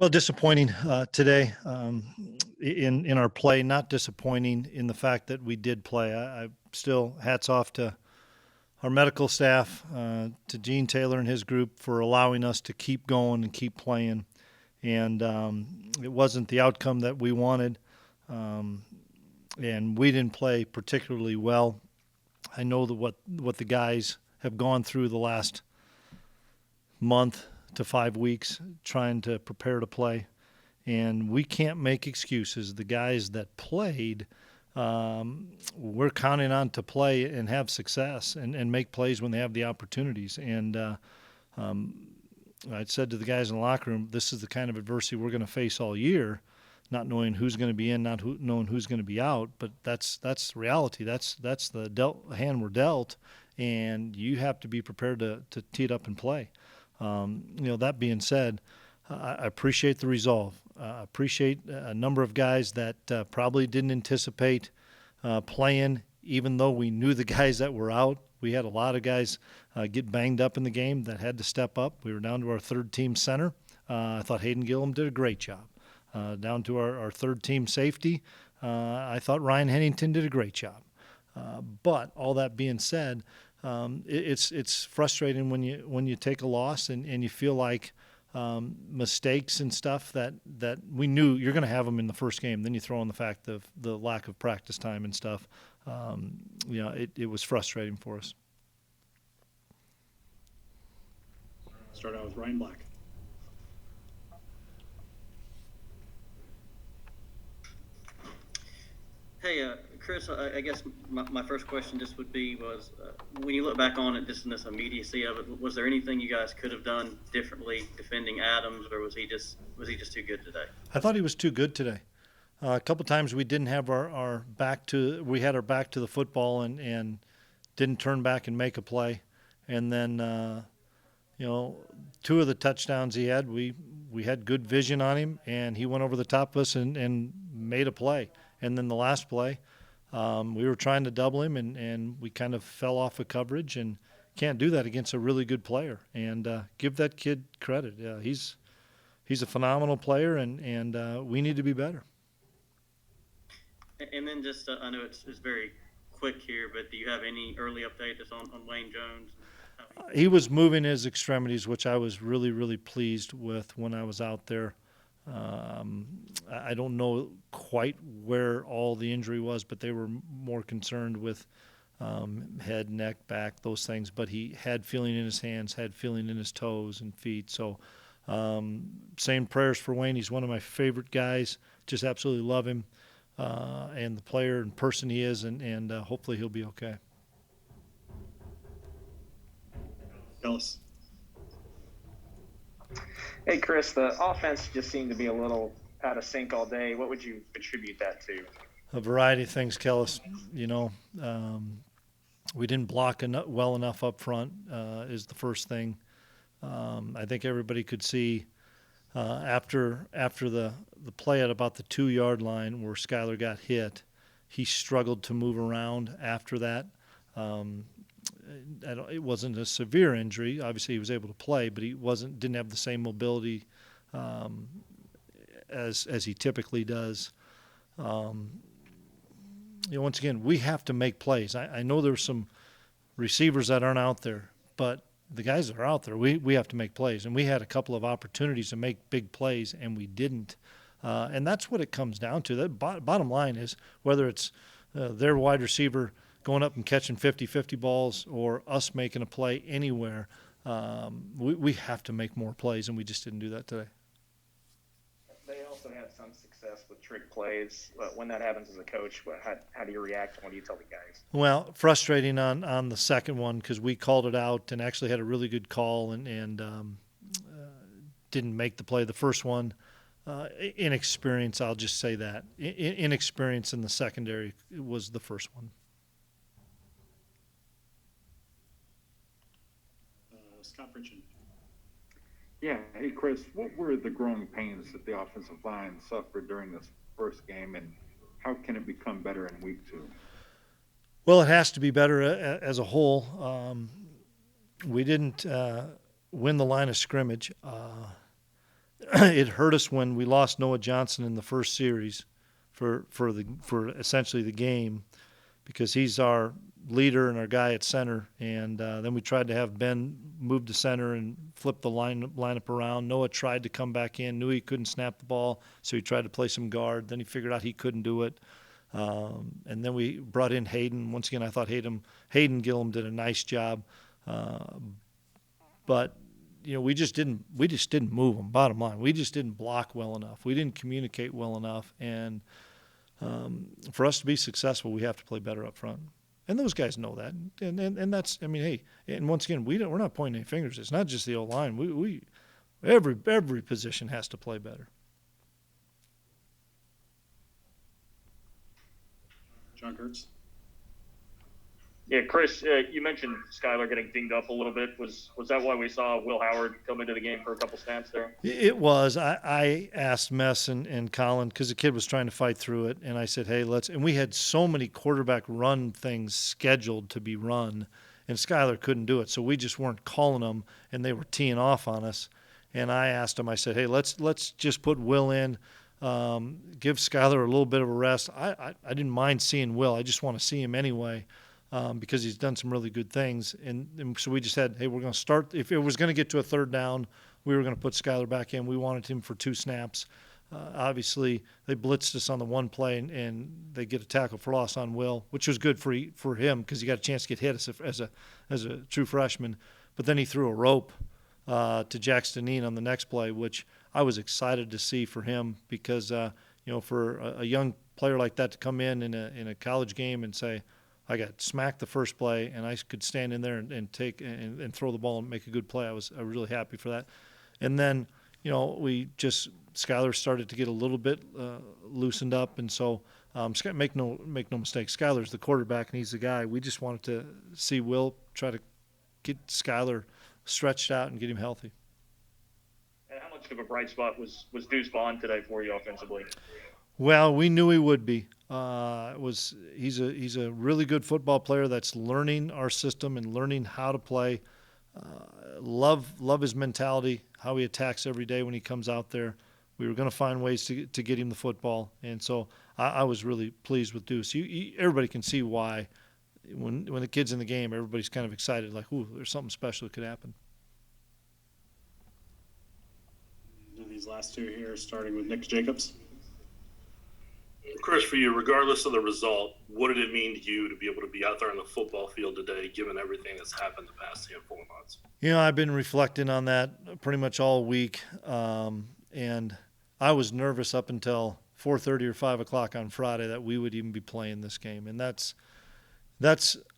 Well, disappointing today in our play. Not disappointing in the fact that we did play. I still hats off to our medical staff, to Gene Taylor and his group for allowing us to keep going and keep playing. And it wasn't the outcome that we wanted, um, and we didn't play particularly well. I know that what the guys have gone through the last month to 5 weeks trying to prepare to play. And we can't make excuses. The guys that played, we're counting on to play and have success and make plays when they have the opportunities. And um, I said to the guys in the locker room, this is the kind of adversity we're going to face all year, not knowing who's going to be in, knowing who's going to be out. But that's reality. That's the hand we're dealt, and you have to be prepared to tee it up and play. That being said, I appreciate the resolve. I appreciate a number of guys that probably didn't anticipate playing, even though we knew the guys that were out. We had a lot of guys get banged up in the game that had to step up. We were down to our third team center. I thought Hayden Gillum did a great job. Down to our third team safety, I thought Ryan Hennington did a great job. But all that being said, it's frustrating when you take a loss and you feel like mistakes and stuff that we knew you're going to have them in the first game. Then you throw in the fact of the lack of practice time and stuff. It was frustrating for us. Start out with Ryan Black. Hey, Chris, I guess my first question just would be when you look back on it, just in this immediacy of it, was there anything you guys could have done differently defending Adams, or was he just too good today? I thought he was too good today. A couple times we didn't have we had our back to the football and didn't turn back and make a play. And then, two of the touchdowns he had, we had good vision on him, and he went over the top of us and made a play. And then the last play, we were trying to double him, and we kind of fell off of coverage, and can't do that against a really good player. And give that kid credit. He's a phenomenal player, and we need to be better. And then just, I know it's very quick here, but do you have any early updates on Wayne Jones? He was moving his extremities, which I was really, really pleased with when I was out there. I don't know quite where all the injury was, but they were more concerned with head, neck, back, those things. But he had feeling in his hands, had feeling in his toes and feet. So saying prayers for Wayne. He's one of my favorite guys. Just absolutely love him and the player and person he is, and hopefully he'll be okay. Ellis. Hey, Chris, the offense just seemed to be a little out of sync all day. What would you attribute that to? A variety of things, Kellis. We didn't block well enough up front is the first thing. I think everybody could see after the play at about the 2-yard line where Skyler got hit, he struggled to move around after that. It wasn't a severe injury. Obviously, he was able to play, but he didn't have the same mobility as he typically does. Once again, we have to make plays. I know there's some receivers that aren't out there, but the guys that are out there, we have to make plays. And we had a couple of opportunities to make big plays, and we didn't. And that's what it comes down to. The bottom line is whether it's their wide receiver going up and catching 50-50 balls or us making a play anywhere, we have to make more plays, and we just didn't do that today. They also had some success with trick plays. When that happens as a coach, how do you react? What do you tell the guys? Well, frustrating on the second one because we called it out and actually had a really good call and didn't make the play. The first one, inexperience, I'll just say that. Inexperience in the secondary was the first one. Scott Bridgen. Yeah. Hey, Chris, what were the growing pains that the offensive line suffered during this first game, and how can it become better in week 2? Well, it has to be better as a whole. We didn't win the line of scrimmage. it hurt us when we lost Noah Johnson in the first series for essentially the game, because he's our leader and our guy at center. And then we tried to have Ben move to center and flip the lineup around. Noah tried to come back in, knew he couldn't snap the ball, so he tried to play some guard. Then he figured out he couldn't do it. And then we brought in Hayden. Once again, I thought Hayden Gillum did a nice job. But we just didn't move them. Bottom line, we just didn't block well enough. We didn't communicate well enough. And for us to be successful, we have to play better up front. And those guys know that. And that's, I mean, hey, and once again, we're not pointing any fingers. It's not just the O-line. We every position has to play better. John Kurtz. Yeah, Chris, you mentioned Skylar getting dinged up a little bit. Was that why we saw Will Howard come into the game for a couple snaps there? It was. I asked Mess and Colin, because the kid was trying to fight through it, and I said, hey, and we had so many quarterback run things scheduled to be run, and Skylar couldn't do it, so we just weren't calling them, and they were teeing off on us. And I asked him, I said, hey, let's just put Will in, give Skylar a little bit of a rest. I didn't mind seeing Will. I just want to see him anyway. Because he's done some really good things. And so we just said, hey, we're going to start. If it was going to get to a third down, we were going to put Skylar back in. We wanted him for 2 snaps. Obviously, they blitzed us on the one play, and they get a tackle for loss on Will, which was good for him because he got a chance to get hit as a true freshman. But then he threw a rope to Jackson Dean on the next play, which I was excited to see for him because, for a young player like that to come in a college game and say, I got smacked the first play, and I could stand in there and take and throw the ball and make a good play. I was really happy for that. And then, Skylar started to get a little bit loosened up, and so make no mistake, Skylar's the quarterback and he's the guy. We just wanted to see Will try to get Skylar stretched out and get him healthy. And how much of a bright spot was Deuce Vaughn today for you offensively? Well, we knew he would be. He's a really good football player that's learning our system and learning how to play. Love his mentality, how he attacks every day when he comes out there. We were going to find ways to get him the football, and so I was really pleased with Deuce. Everybody can see why when the kid's in the game, everybody's kind of excited, like, ooh, there's something special that could happen. These last two here, starting with Nick Jacobs. Chris, for you, regardless of the result, what did it mean to you to be able to be out there on the football field today, given everything that's happened the past 4 months? I've been reflecting on that pretty much all week, and I was nervous up until 4:30 or 5 o'clock on Friday that we would even be playing this game, and that's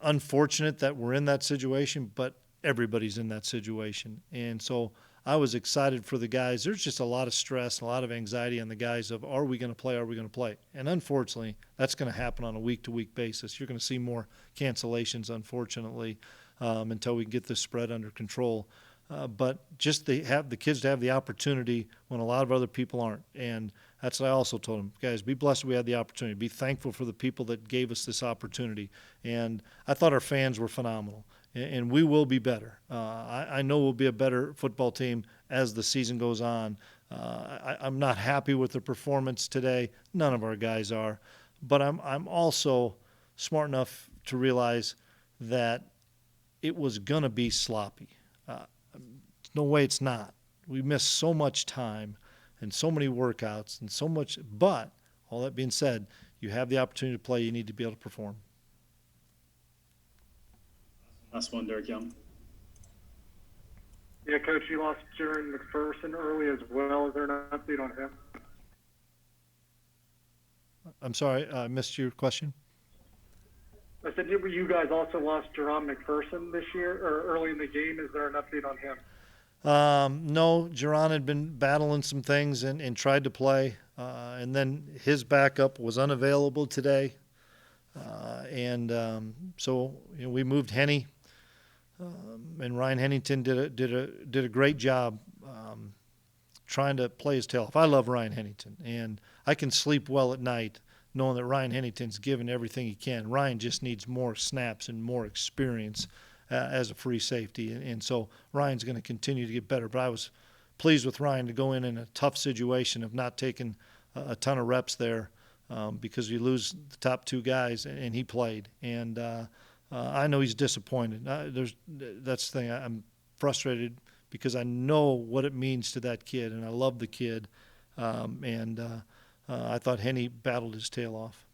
unfortunate that we're in that situation, but everybody's in that situation, and so I was excited for the guys. There's just a lot of stress, a lot of anxiety on the guys of, are we going to play, are we going to play? And unfortunately, that's going to happen on a week-to-week basis. You're going to see more cancellations, unfortunately, until we can get this spread under control. But just the kids to have the opportunity when a lot of other people aren't. And that's what I also told them, guys, be blessed we had the opportunity. Be thankful for the people that gave us this opportunity. And I thought our fans were phenomenal. And we will be better. I know we'll be a better football team as the season goes on. I'm not happy with the performance today. None of our guys are. But I'm also smart enough to realize that it was going to be sloppy. No way it's not. We missed so much time and so many workouts and so much. But all that being said, you have the opportunity to play. You need to be able to perform. Last one, Derek Young. Yeah, Coach, you lost Jaron McPherson early as well. Is there an update on him? I'm sorry, I missed your question. I said you guys also lost Jaron McPherson this year, or early in the game. Is there an update on him? No, Jaron had been battling some things and tried to play, and then his backup was unavailable today. So we moved Henny, and Ryan Hennington did a great job trying to play his tail off. I love Ryan Hennington, and I can sleep well at night knowing that Ryan Hennington's given everything he can. Ryan just needs more snaps and more experience as a free safety, and so Ryan's going to continue to get better. But I was pleased with Ryan to go in a tough situation of not taking a ton of reps there because you lose the top two guys, and he played. And I know he's disappointed. That's the thing. I'm frustrated because I know what it means to that kid, and I love the kid. I thought Henny battled his tail off.